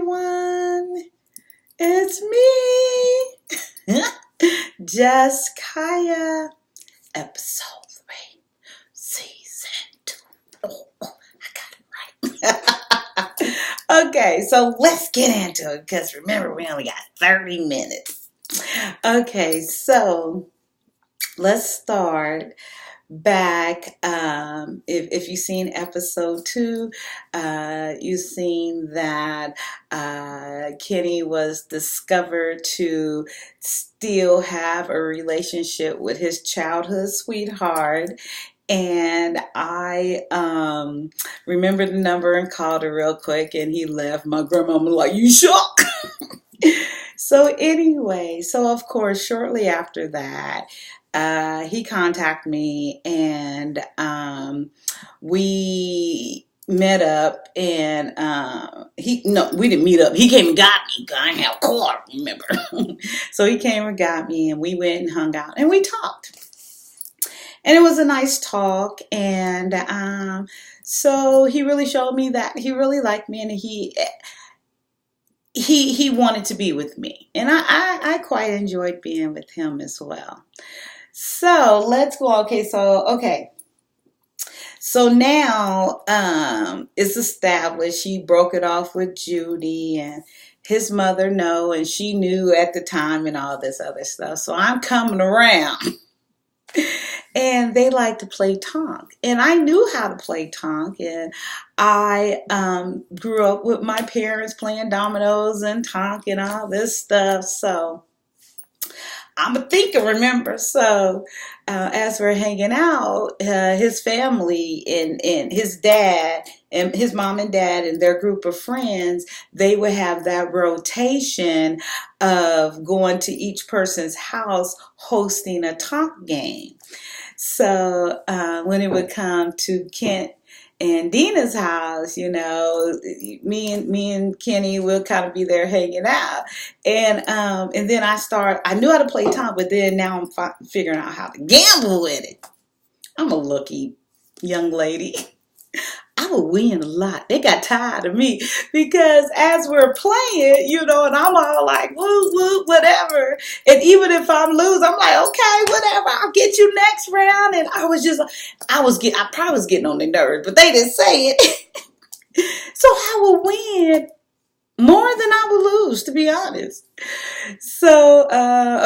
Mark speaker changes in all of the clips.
Speaker 1: everyone. It's me, Juss, Kyia, episode 3, season 2. Oh, I got it right. Okay, so let's get into it because remember, we only got 30 minutes. Okay, so let's start back. If you've seen episode 2, you've seen that Kenny was discovered to still have a relationship with his childhood sweetheart. And I remembered the number and called her real quick, and he left. My grandmama like, you shook? So anyway, so of course, shortly after that, he contacted me, and we met up, and we didn't meet up. He came and got me. I didn't have a car, remember? So he came and got me, and we went and hung out, and we talked. And it was a nice talk, and so he really showed me that he really liked me, and he wanted to be with me, and I quite enjoyed being with him as well. So let's go. Okay, so now it's established. He broke it off with Judy, and his mother knew, and she knew at the time, and all this other stuff. So I'm coming around. And they like to play tonk. And I knew how to play tonk. And I grew up with my parents playing dominoes and tonk and all this stuff. So I'm a thinker, remember? So as we're hanging out, his family and his dad and his mom and dad and their group of friends, they would have that rotation of going to each person's house hosting a tonk game. So when it would come to Kent and Dina's house, you know, me and Kenny will kind of be there hanging out, and then I knew how to play tonk, but then now I'm figuring out how to gamble with it. I'm a lucky young lady. I would win a lot. They got tired of me because as we're playing, you know, and I'm all like, woo, woo, whatever. And even if I'm losing, I'm like, okay, whatever, I'll get you next round. And I probably was getting on their nerves, but they didn't say it. So I would win more than I would lose, to be honest. So,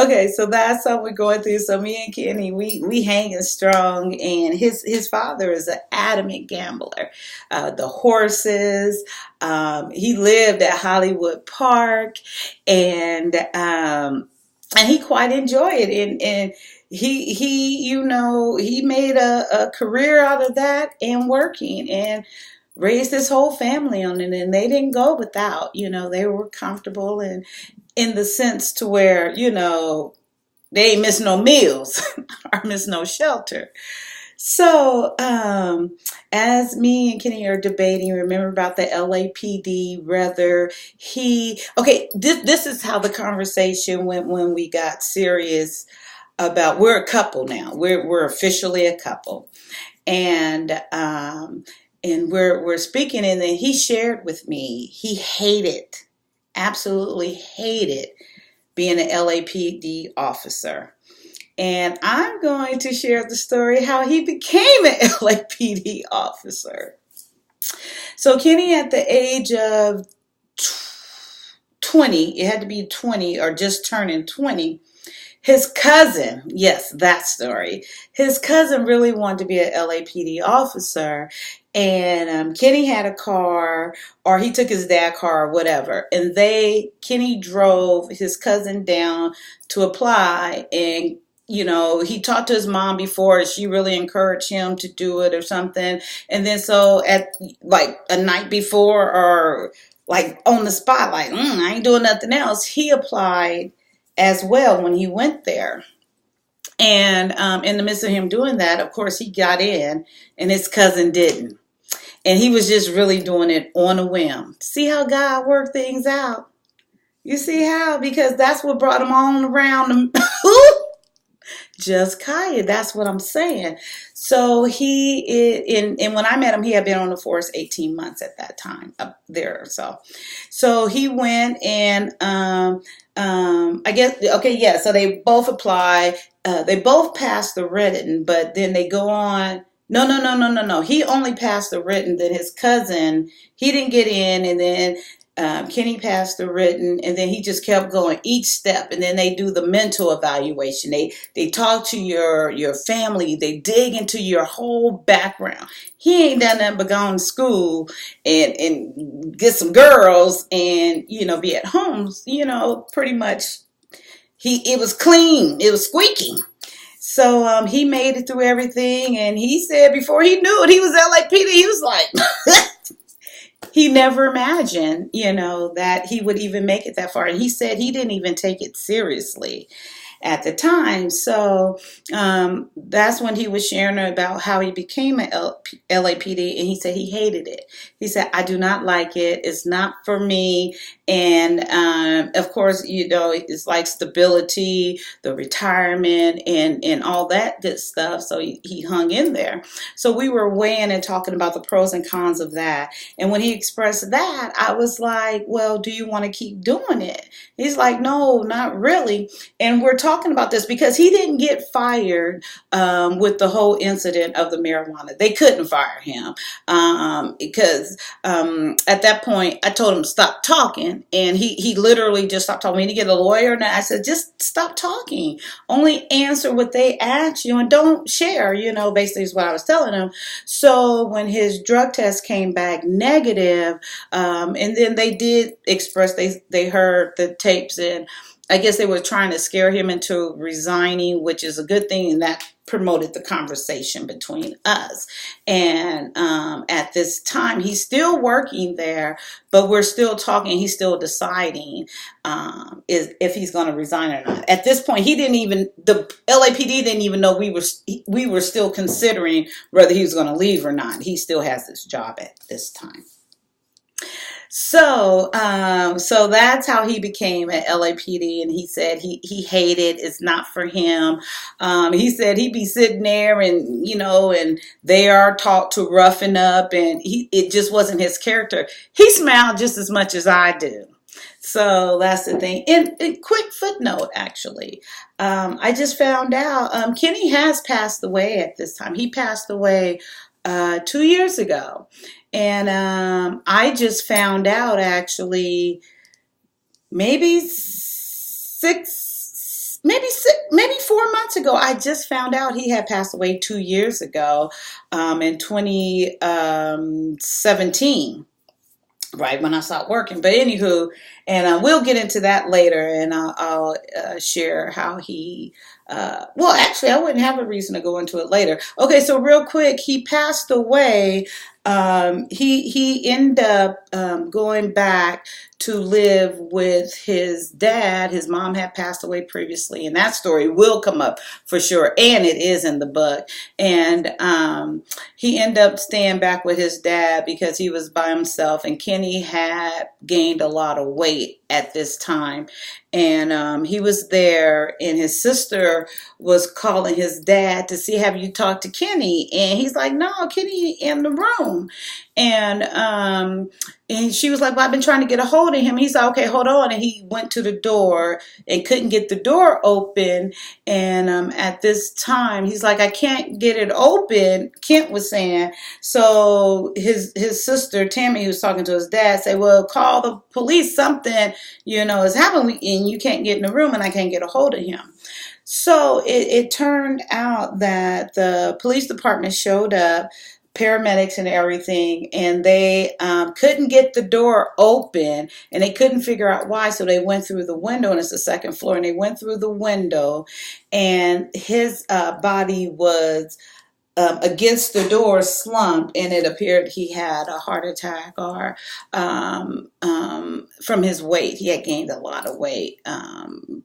Speaker 1: okay, so that's how we're going through. So me and Kenny, we hanging strong, and his father is an adamant gambler. The horses, he lived at Hollywood Park, and he quite enjoyed it, and he made a career out of that and working, and raised his whole family on it, and they didn't go without. You know, they were comfortable, and in the sense to where, you know, they ain't miss no meals or miss no shelter. So as me and Kenny are debating, remember about the LAPD, whether this is how the conversation went when we got serious about, we're a couple now. We're officially a couple. And we're speaking, and then he shared with me he absolutely hated being an LAPD officer. And I'm going to share the story how he became an LAPD officer. So Kenny, at the age of 20, it had to be 20 or just turning 20, his cousin, yes, that story. His cousin really wanted to be an LAPD officer, and Kenny had a car, or he took his dad's car, or whatever. And Kenny drove his cousin down to apply, and you know, he talked to his mom before, and she really encouraged him to do it or something. And then so at like a night before, or like on the spot, like I ain't doing nothing else, he applied as well when he went there. And in the midst of him doing that, of course, he got in, and his cousin didn't. And he was just really doing it on a whim. See how God worked things out? You see how? Because that's what brought him on around. Just Kyia. That's what I'm saying. So and when I met him, he had been on the force 18 months at that time up there. So he went and I guess okay, yeah. So they both apply. They both passed the written, but then they go on. No, no, no, no, no, no. He only passed the written. Then his cousin, he didn't get in, and then Kenny passed the written, and then he just kept going each step, and then they do the mental evaluation. They talk to your family. They dig into your whole background. He ain't done nothing but gone to school and get some girls and be at home. Pretty much it was clean. It was squeaky. So he made it through everything, and he said before he knew it, he was LAPD. He was like. He never imagined, that he would even make it that far. And he said he didn't even take it seriously at the time. So that's when he was sharing about how he became an LAPD, and he said he hated it. He said, I do not like it. It's not for me. And of course, it's like stability, the retirement, and all that good stuff. So he hung in there. So we were weighing and talking about the pros and cons of that. And when he expressed that, I was like, well, do you want to keep doing it? He's like, no, not really. And we're talking about this because he didn't get fired with the whole incident of the marijuana. They couldn't fire him because at that point I told him stop talking, and he literally just stopped talking. We need to get a lawyer, and I said just stop talking. Only answer what they ask you and don't share. Basically is what I was telling him. So when his drug test came back negative, and then they did express they heard the tapes, and I guess they were trying to scare him into resigning, which is a good thing, and that promoted the conversation between us. And at this time, he's still working there, but we're still talking. He's still deciding if he's going to resign or not. At this point, the LAPD didn't even know we were still considering whether he was going to leave or not. He still has this job at this time. So that's how he became an LAPD, and he said he hated it's not for him. He said he'd be sitting there and they are taught to roughen up, and it just wasn't his character. He smiled just as much as I do. So that's the thing. And quick footnote, actually, I just found out Kenny has passed away at this time. He passed away 2 years ago. And I just found out actually maybe 4 months ago. I just found out he had passed away 2 years ago in 2017. Right when I stopped working. But anywho, and we'll get into that later, and I'll share how he. Well, actually, I wouldn't have a reason to go into it later. Okay, so real quick, he passed away. He ended up going back to live with his dad. His mom had passed away previously, and that story will come up for sure, and it is in the book. And he ended up staying back with his dad because he was by himself, and Kenny had gained a lot of weight at this time. And he was there, and his sister was calling his dad to see, have you talked to Kenny? And he's like, no, Kenny in the room. And she was like, well, I've been trying to get a hold of him. He's like, okay, hold on. And he went to the door and couldn't get the door open. And at this time, he's like, I can't get it open, Kent was saying. So his sister, Tammy, who was talking to his dad, said, well, call the police. Something, is happening, and you can't get in the room, and I can't get a hold of him. So it turned out that the police department showed up, paramedics and everything, and they couldn't get the door open, and they couldn't figure out why. So they went through the window, and it's the second floor, and they went through the window, and his body was against the door, slumped, and it appeared he had a heart attack or from his weight. He had gained a lot of weight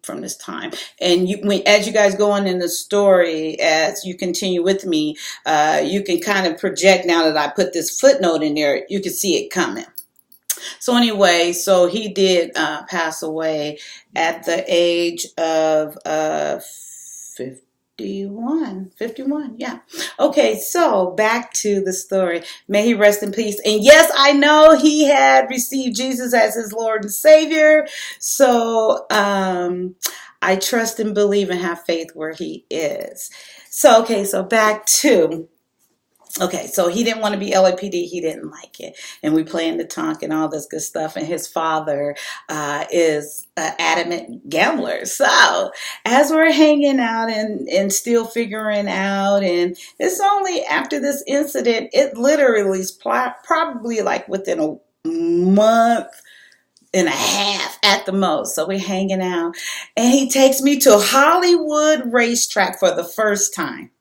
Speaker 1: from this time. And as you guys go on in the story, as you continue with me, you can kind of project, now that I put this footnote in there, you can see it coming. So anyway, so he did pass away at the age of 50. 51, yeah. Okay, so back to the story. May he rest in peace. And yes, I know he had received Jesus as his Lord and Savior. So I trust and believe and have faith where he is. So, okay, so back to okay, so he didn't want to be LAPD. He didn't like it. And we play in the tonk and all this good stuff. And his father is an adamant gambler. So as we're hanging out and still figuring out, and it's only after this incident, it literally is probably like within a month and a half at the most. So we're hanging out. And he takes me to Hollywood racetrack for the first time.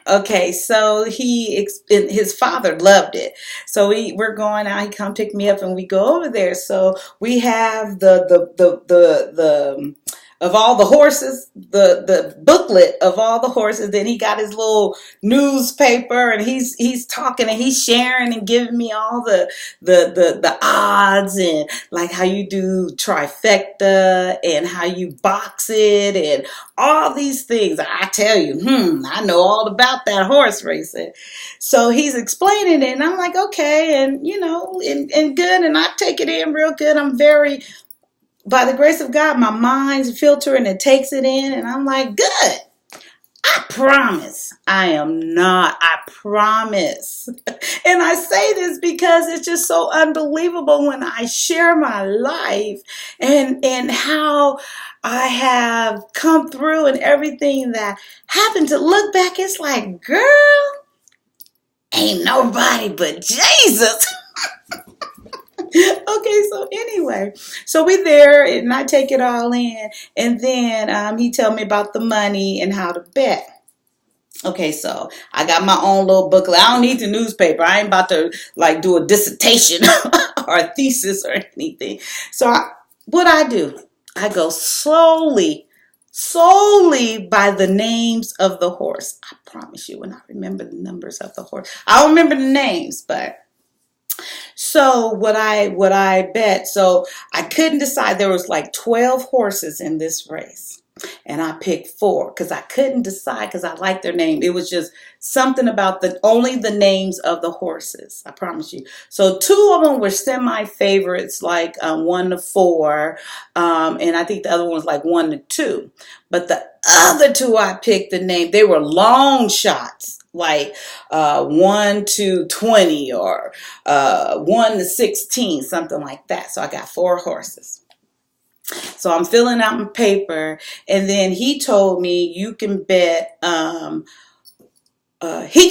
Speaker 1: Okay, so his father loved it. So we're going out. He come pick me up, and we go over there. So we have the of all the horses, the booklet of all the horses. Then he got his little newspaper, and he's talking and he's sharing and giving me all the odds, and like how you do trifecta and how you box it and all these things. I tell you, I know all about that horse racing. So he's explaining it, and I'm like, okay, and and good, and I take it in real good. I'm very, by the grace of God, my mind's filtering and takes it in, and I'm like, good. I promise I am not. I promise. And I say this because it's just so unbelievable when I share my life and how I have come through and everything that happened. To look back, it's like, girl, ain't nobody but Jesus. Okay, so anyway, so we there and I take it all in, and then he tell me about the money and how to bet. Okay, so I got my own little booklet. I don't need the newspaper. I ain't about to like do a dissertation or a thesis or anything. So what I do, I go solely by the names of the horse. I promise you, when I remember the numbers of the horse, I don't remember the names, but. So what I bet, so I couldn't decide. There was like 12 horses in this race, and I picked 4 because I couldn't decide because I liked their name. It was just something about only the names of the horses. I promise you. So 2 of them were semi favorites, like 1 to 4, and I think the other one was like 1 to 2. But the other 2 I picked the name. They were long shots. Like 1 to 20 or 1 to 16, something like that. So I got 4 horses. So I'm filling out my paper, and then he told me you can bet. He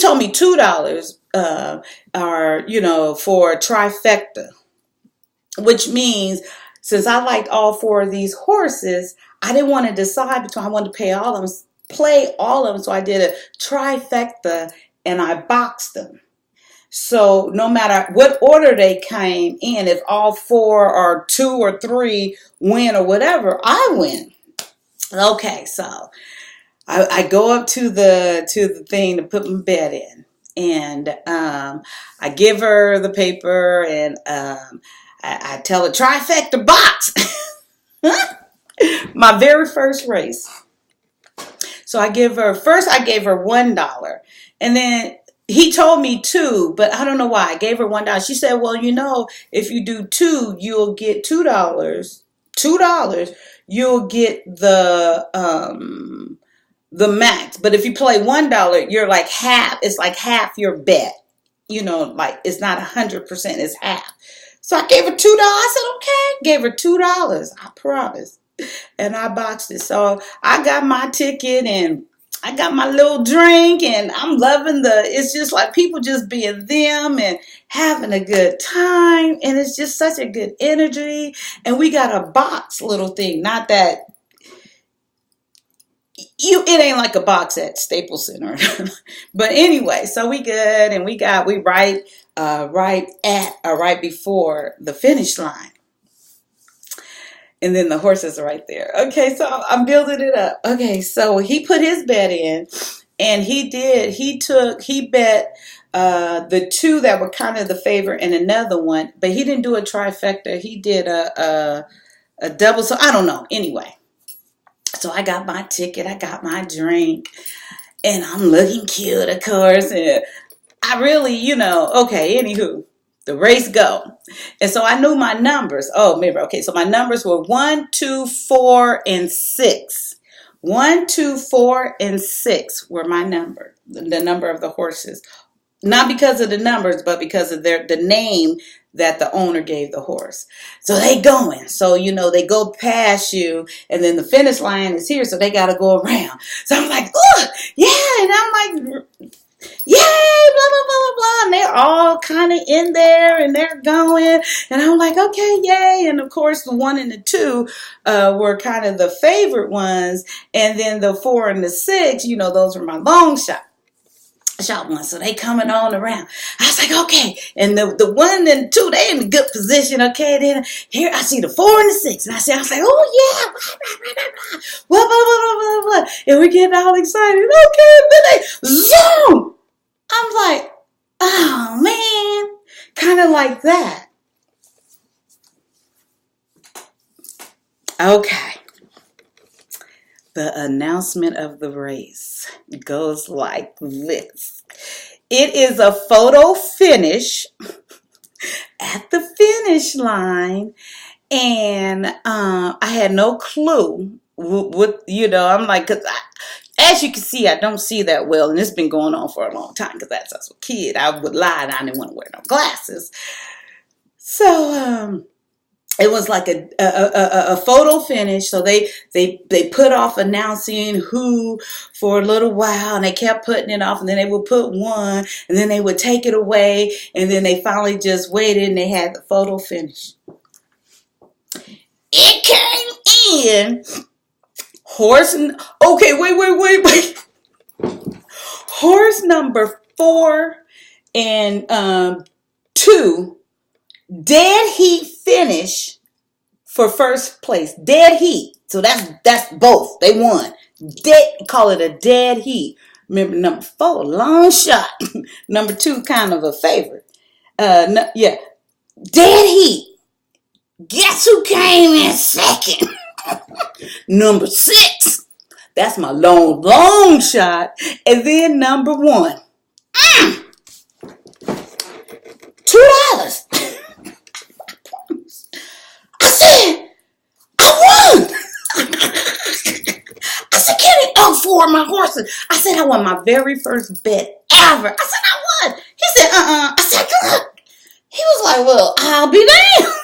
Speaker 1: told me $2 for a trifecta, which means since I liked all 4 of these horses, I didn't want to decide between. I wanted to play all of them. So I did a trifecta and I boxed them. So no matter what order they came in, if all 4 or 2 or 3 win or whatever, I win. Okay, so I go up to the thing to put my bet in, and I give her the paper, and I tell her trifecta box. My very first race. So I gave her $1, and then he told me 2, but I don't know why I gave her $1. She said, "Well, if you do 2, you'll get $2. $2, you'll get the max. But if you play $1, you're like half. It's like half your bet. Like it's not 100%. It's half." So I gave her $2. I said, "Okay." Gave her $2. I promise. And I boxed it. So I got my ticket and I got my little drink, and I'm loving it's just like people just being them and having a good time. And it's just such a good energy. And we got a box little thing. Not that it ain't like a box at Staples Center. But anyway, so we good, and we right before the finish line. And then the horses are right there. Okay, so I'm building it up. Okay, so he put his bet in, and he bet the 2 that were kind of the favorite and another one, but he didn't do a trifecta. He did a double. So I don't know. Anyway, So I got my ticket, I got my drink, and I'm looking cute, of course. And I really, okay, anywho, the race go. And so I knew my numbers. Oh, remember, okay, so my numbers were 1, 2, 4, and 6. 1, 2, 4, and 6 were my number, the number of the horses. Not because of the numbers, but because of the name that the owner gave the horse. So they going. So, they go past you, and then the finish line is here, so they got to go around. So I'm like, oh, yeah. And I'm like, yay, blah, blah, blah, blah, blah. And they're all kind of in there, and they're going. And I'm like, okay, yay. And, of course, the 1 and the 2 were kind of the favorite ones. And then the 4 and the 6, those were my long shots. Shot one, so they coming on around. I was like, okay, and the 1 and 2, they in a good position. Okay, then here I see the 4 and the 6, and I was like, oh yeah, blah blah blah blah blah blah, and we get all excited. Okay, and then they zoom. I'm like, oh man, kind of like that. Okay. The announcement of the race goes like this. It is a photo finish at the finish line, and I had no clue what, I'm like, because as you can see, I don't see that well, and it's been going on for a long time because that's as a kid. I would lie and I didn't want to wear no glasses. So, it was like a photo finish. So they put off announcing who for a little while, and they kept putting it off, and then they would put one, and then they would take it away, and then they finally just waited, and they had the photo finish. It came in horse. Okay, wait. Horse number 4 and 2. Dead heat finish for first place. Dead heat. So that's both. They won. Call it a dead heat. Remember, number 4, long shot. Number 2, kind of a favorite. Yeah. Dead heat. Guess who came in second? Number 6. That's my long shot. And then number 1. $2. I said, I won. I said, Kenny, oh, 4 of my horses. I said, I won my very first bet ever. I said, I won. He said, I said, good. He was like, well, I'll be damned.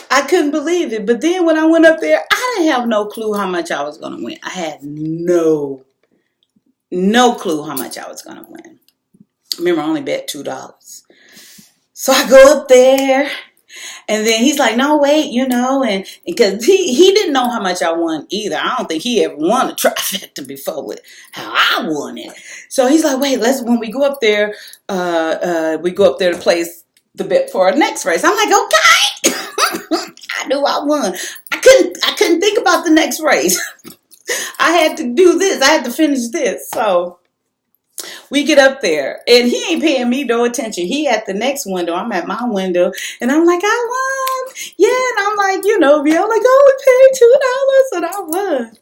Speaker 1: I couldn't believe it. But then when I went up there, I didn't have no clue how much I was going to win. I had no clue how much I was going to win. Remember, I only bet $2. So I go up there, and then he's like, no, wait, and because he didn't know how much I won either. I don't think he ever won a trifecta before with how I won it. So he's like, wait, when we go up there, to place the bet for our next race. I'm like, okay. I knew I won. I couldn't think about the next race. I had to do this. I had to finish this. So we get up there, and he ain't paying me no attention. He at the next window. I'm at my window, and I'm like, I won. Yeah, and I'm like, I'm like, oh, we paid $2, and I won.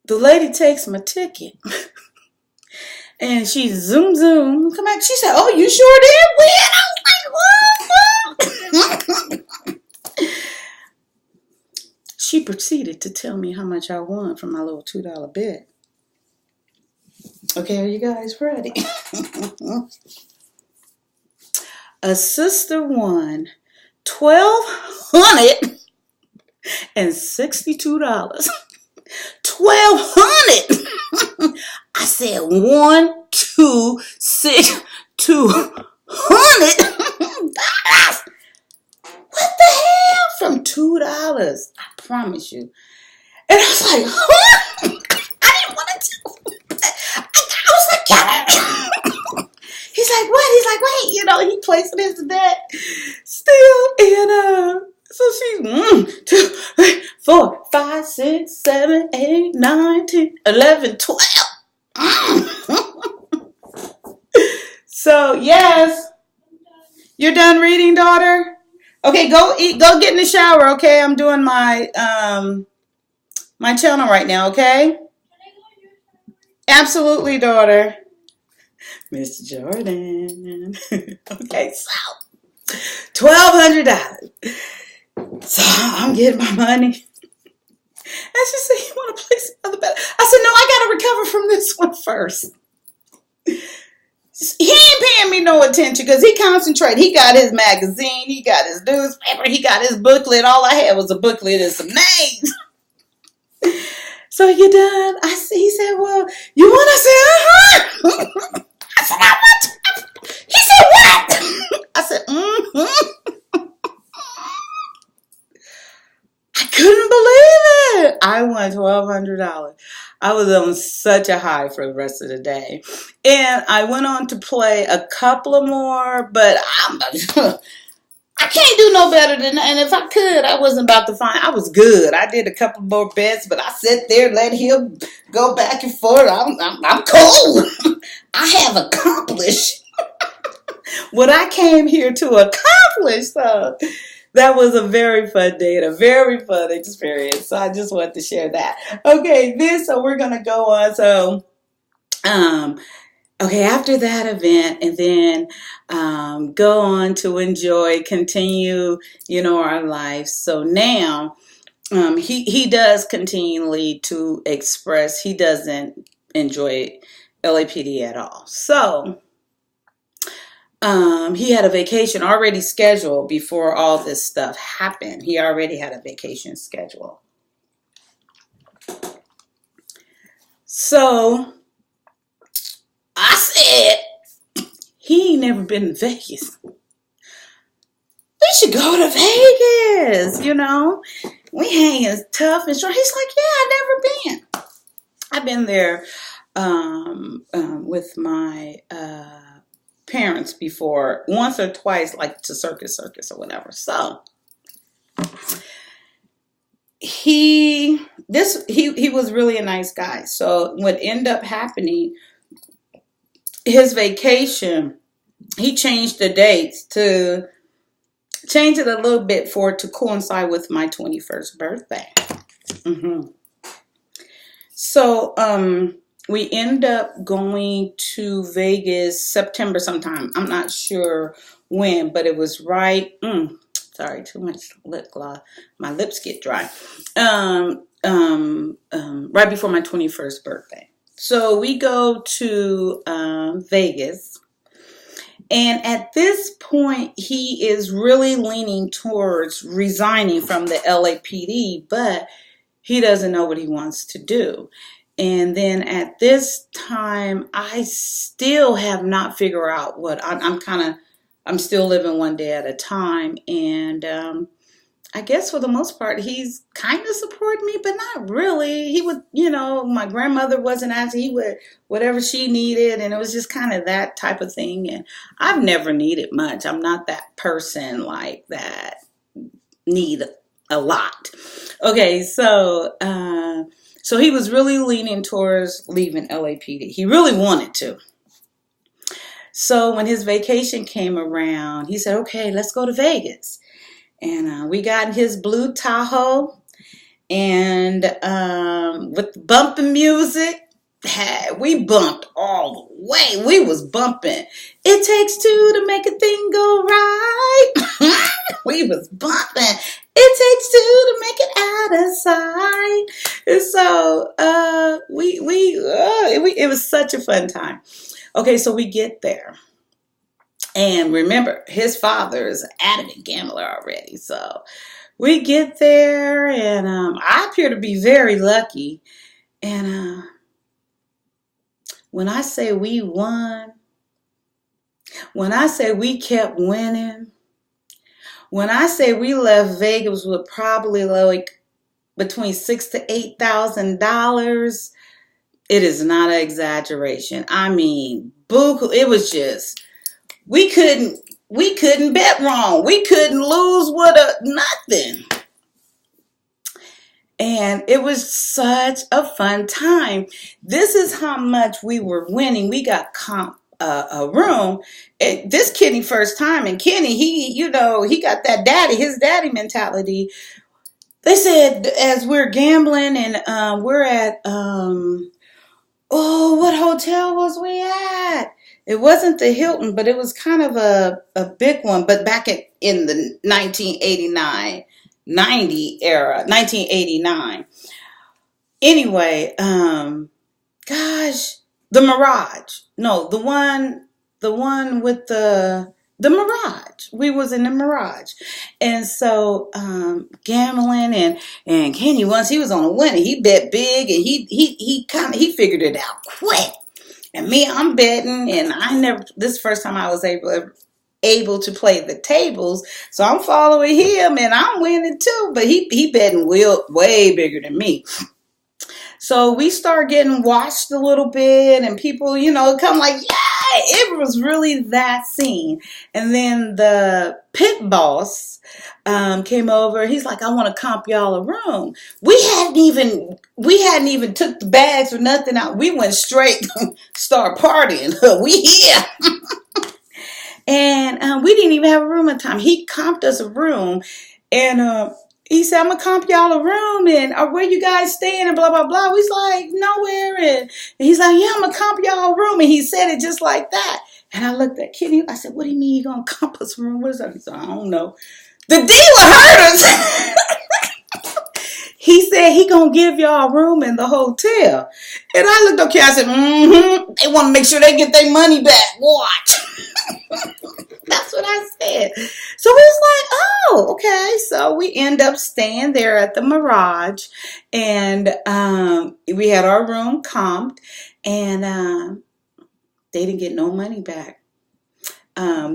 Speaker 1: The lady takes my ticket, and she zoom, come back. She said, oh, you sure did win? I was like, what? She proceeded to tell me how much I won from my little $2 bet. Okay, are you guys ready? A sister won $1,262. $1,200. I said 1, 2, 6, $200. What the hell? From $2. I promise you. And I was like, huh? I didn't want to tell him. I was like, he's like, what? He's like, wait, he placing his bet still. And so she's 1, 2, 3, 4, 5, 6, 7, 8, 9, 10, 11, 12. So, yes. You're done reading, daughter? Okay, go eat. Go get in the shower. Okay, I'm doing my channel right now. Okay. Absolutely, daughter. Miss Jordan. Okay, so $1,200. So I'm getting my money. And she said, "You want to play some other bet?" I said, "No, I got to recover from this one first." He ain't paying me no attention because he concentrated. He got his magazine, he got his newspaper, he got his booklet. All I had was a booklet and some names. So you done? He said, "Well, you want?" I said, "Uh-huh." I said, "I want to." He said, "What?" I said, "Mm-hmm." I couldn't believe it. I won $1,200. I was on such a high for the rest of the day. And I went on to play a couple of more, but I can't do no better than that. And if I could, I wasn't about to find. I was good. I did a couple more bets, but I sat there, let him go back and forth. I'm cool. I have accomplished what I came here to accomplish. So that was a very fun day and a very fun experience. So I just wanted to share that. Okay, so we're gonna go on. So okay, after that event, and then go on to continue, our life. So now he does continually to express he doesn't enjoy LAPD at all. So he had a vacation already scheduled before all this stuff happened. He already had a vacation schedule. So I said, he ain't never been to Vegas. We should go to Vegas, We hanging tough and strong. He's like, yeah, I've never been. I've been there with my parents before, once or twice, like to circus or whatever. So he was really a nice guy. So what ended up happening, his vacation, he changed the dates to change it a little bit for it to coincide with my 21st birthday. So we end up going to Vegas September sometime. I'm not sure when, but it was right. Sorry, too much lip gloss. My lips get dry. Right before my 21st birthday. So we go to Vegas. And at this point, he is really leaning towards resigning from the LAPD, but he doesn't know what he wants to do. And then at this time, I still have not figured out what I'm still living one day at a time. And I guess for the most part, he's kind of supporting me, but not really. He would, my grandmother wasn't asking. He would, whatever she needed. And it was just kind of that type of thing. And I've never needed much. I'm not that person like that need a lot. Okay, so he was really leaning towards leaving LAPD. He really wanted to. So when his vacation came around, he said, okay, let's go to Vegas. And we got in his blue Tahoe, and with bumping music, we bumped all the way. We was bumping. It takes two to make a thing go right. We was bumping. It takes two to make it out of sight. And so it was such a fun time. Okay, so we get there. And remember, his father is an adamant gambler already. So we get there, and I appear to be very lucky. And when I say we won, when I say we kept winning, when I say we left Vegas with probably like between $6,000 to $8,000, it is not an exaggeration. I mean, buku. It was just, we couldn't bet wrong. We couldn't lose with nothing. And it was such a fun time. This is how much we were winning. We got a room. And this Kenny first time, and Kenny, he got that his daddy mentality. They said as we're gambling and we're at what hotel was we at? It wasn't the Hilton, but it was kind of a big one. But back in the 1989, 90 era, 1989. Anyway, gosh, the Mirage. No, the one with the Mirage. We was in the Mirage. And so gambling and Kenny, once he was on a winner, he bet big, and he figured it out quick. And me, I'm betting, and this is the first time I was able to play the tables. So I'm following him and I'm winning too. But he betting way bigger than me. So we start getting watched a little bit, and people, come like, yeah, it was really that scene. And then the pit boss came over. He's like, I want to comp y'all a room. We hadn't even took the bags or nothing out. We went straight, start partying. We here. And we didn't even have a room at the time. He comped us a room, and he said, I'm going to comp y'all a room, and where you guys staying, and blah, blah, blah. We's like, nowhere. And he's like, yeah, I'm going to comp y'all a room. And he said it just like that. And I looked at Kenny. I said, what do you mean you're going to comp us a room? What is that? He said, I don't know. The dealer heard us. He said he going to give y'all a room in the hotel. And I looked okay. I said, they want to make sure they get their money back. Watch. That's what I said. So we was like, oh, okay. So we end up staying there at the Mirage, and we had our room comped, and they didn't get no money back.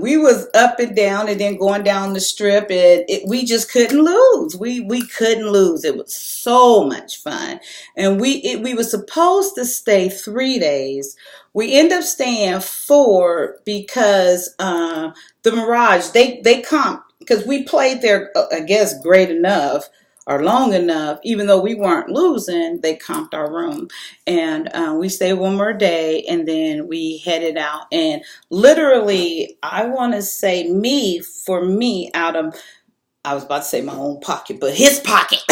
Speaker 1: We was up and down, and then going down the strip, and we just couldn't lose. We couldn't lose. It was so much fun, and we were supposed to stay 3 days. We end up staying 4 because the Mirage they comped, because we played there, I guess, great enough or long enough, even though we weren't losing. They comped our room, and we stayed one more day, and then we headed out. And literally, I want to say for me, out of, I was about to say my own pocket, but his pocket.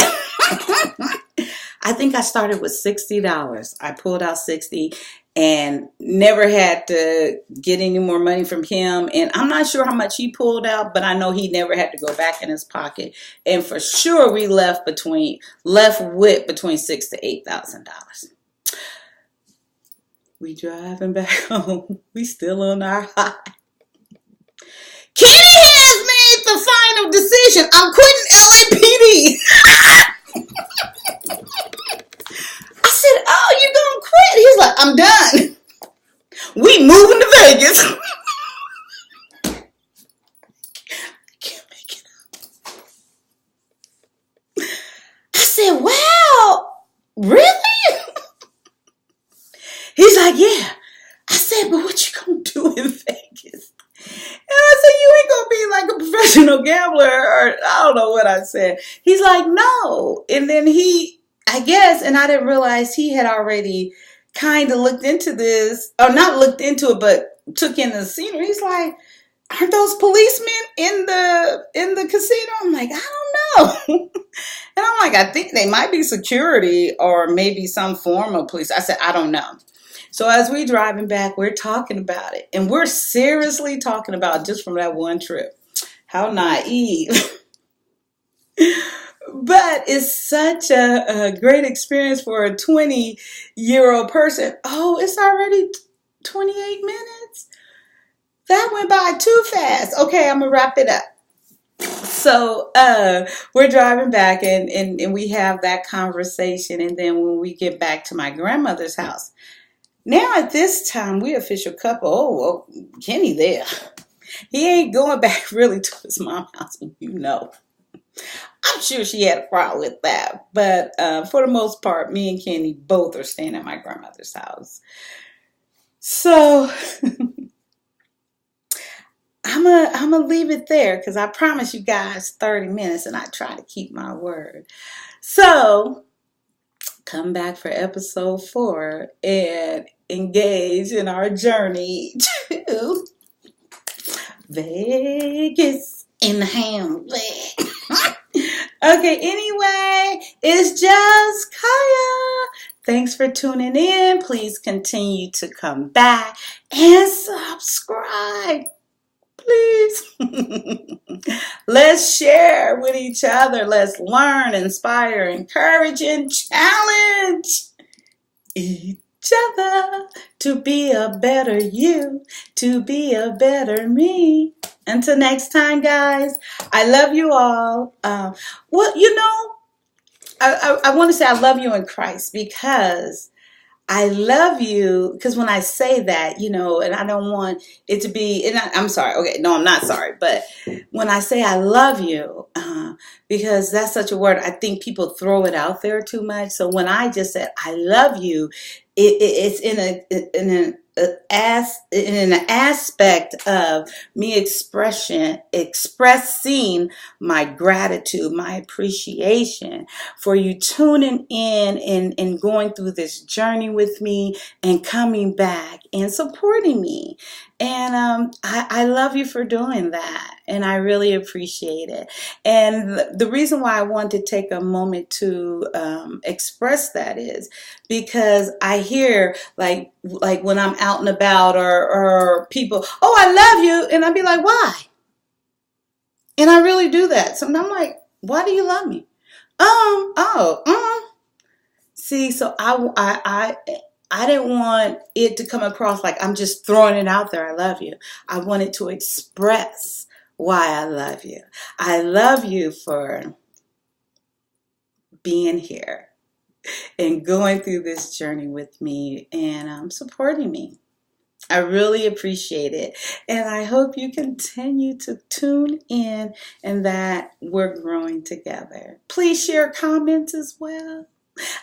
Speaker 1: I think I started with $60. I pulled out 60 and never had to get any more money from him. And I'm not sure how much he pulled out, but I know he never had to go back in his pocket. And for sure, we left with between $6,000 to $8,000. We driving back home. We still on our high. Kenny has made the final decision. I'm quitting LAPD. I said, oh, you're going to quit? He's like, I'm done. We moving to Vegas. I can't make it up. I said, wow, really? He's like, yeah. I said, but what you going to do in Vegas? And I said, you ain't going to be like a professional gambler, or I don't know what I said. He's like, no. And then I guess, and I didn't realize he had already kind of looked into this, or not looked into it, but took in the scenery. He's like, aren't those policemen in the casino? I'm like, I don't know. And I'm like, I think they might be security or maybe some form of police. I said, I don't know. So as we driving back, we're talking about it, and we're seriously talking about just from that one trip. How naive. But it's such a great experience for a 20-year-old person. Oh, it's already 28 minutes. That went by too fast. Okay, I'm going to wrap it up. So we're driving back, and we have that conversation. And then when we get back to my grandmother's house, now at this time, we official couple. Oh, well, Kenny there. He ain't going back really to his mom's house, I'm sure she had a problem with that. But for the most part, me and Kenny both are staying at my grandmother's house. So I'm gonna leave it there, because I promised you guys 30 minutes, and I try to keep my word. So come back for episode 4 and engage in our journey Vegas in the house. Okay, anyway, it's just Kyia. Thanks for tuning in. Please continue to come back and subscribe. Please. Let's share with each other. Let's learn, inspire, encourage, and challenge each other to be a better you, to be a better me. Until next time, guys, I love you all. Well, I want to say I love you in Christ, because I love you, because when I say that, and I don't want it to be, and I'm sorry. Okay, no, I'm not sorry. But when I say I love you, because that's such a word, I think people throw it out there too much. So when I just said I love you, it's in an aspect of me expressing my gratitude, my appreciation for you tuning in and going through this journey with me and coming back and supporting me. And I love you for doing that, and I really appreciate it. And the reason why I want to take a moment to express that is because I hear like when I'm out and about, or people, oh, I love you, and I'd be like, why? And I really do that. Sometimes I'm like, why do you love me? See, so I didn't want it to come across like I'm just throwing it out there. I love you. I wanted to express why I love you. I love you for being here and going through this journey with me, and supporting me. I really appreciate it. And I hope you continue to tune in and that we're growing together. Please share comments as well.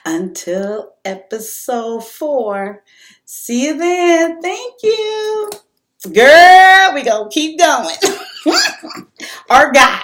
Speaker 1: Until episode 4. See you then. Thank you. Girl, we gonna keep going. Our guy.